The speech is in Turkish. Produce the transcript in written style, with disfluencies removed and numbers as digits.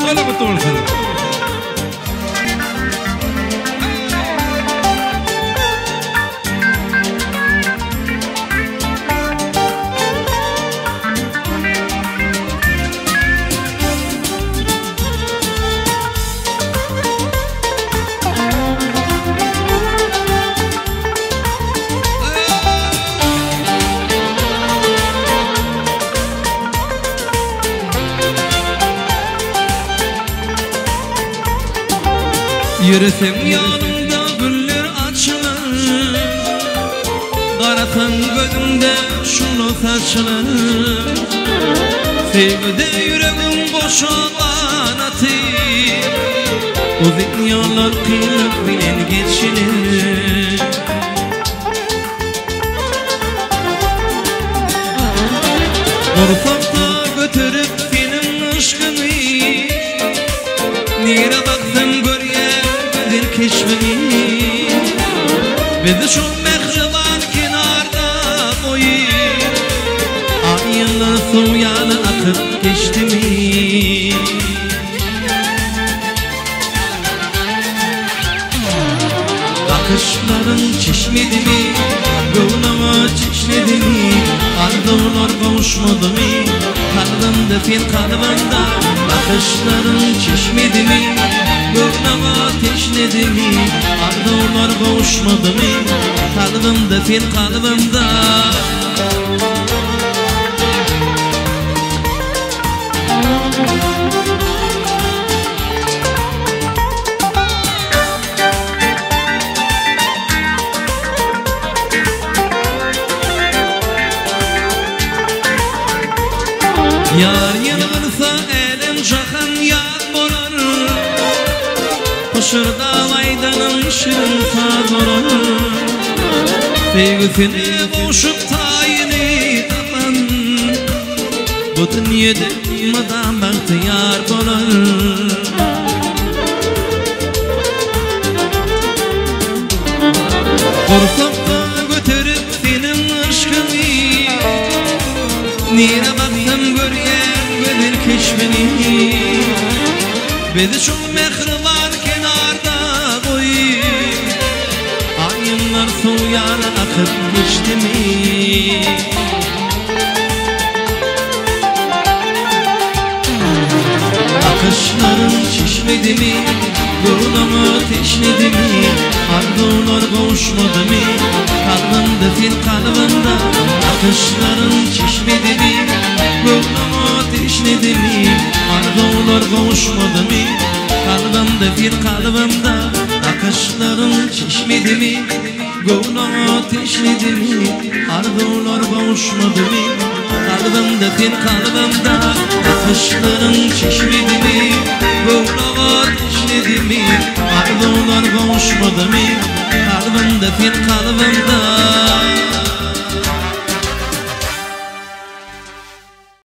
Öyle mutlu olsun. Yürüsem yanımda güller açılır, qarasam gözümde şunu saçılır. Sevgide yüreğim boşalan atır, o dünyalar kıyıp bilen geçilir. Korkak da götürüp senin aşkını, nere baksam görýär keşfini. Bizi şu mehriban kenarda koyup, ayınlar suyanı akıp geçti mi? Bakışların çeşmedi mi? Gönlüme çeşmedi mi? Arzular kavuşmadı mı? Kalbimde fil kalbimde. Bakışların çeşmedi mi? Gönlüme teşnedi mi? Arzular kavuşmadı mı? Kalbimde fil kalbimde. Yar yılgınsa elim jahan yad bolar, Kuşurda vaydanın şirin saz olur. Sevgisini boşup tayini tapan, bu dünyada madam bahtiyar bolar. Korkakta götürüp senin aşkını, nere baksam görýär gözler keşfini. Bizi şu mehriban kenarda koyup, ayınlar suyanı akıp geçti mi? Bakışların çeşmedi mi? Gönlüme teşnedi mi? Arzular kavuşmadı mı? Kalbimde fil kalbimde. Bakışların çeşmedi mi? Gönlüme teşnedi mi? Arzular kavuşmadı mı? Kalbimde fil kalbimde. Bakışların çeşmedi mi? Gönlüme teşnedi mi? Arzular kavuşmadı mı? Kalbimde fil kalbimde. Bakışların çeşmedi mi? Gönlüme teşnedi mi? Arzular kavuşmadı mı? Kalbimde fil kalbimde.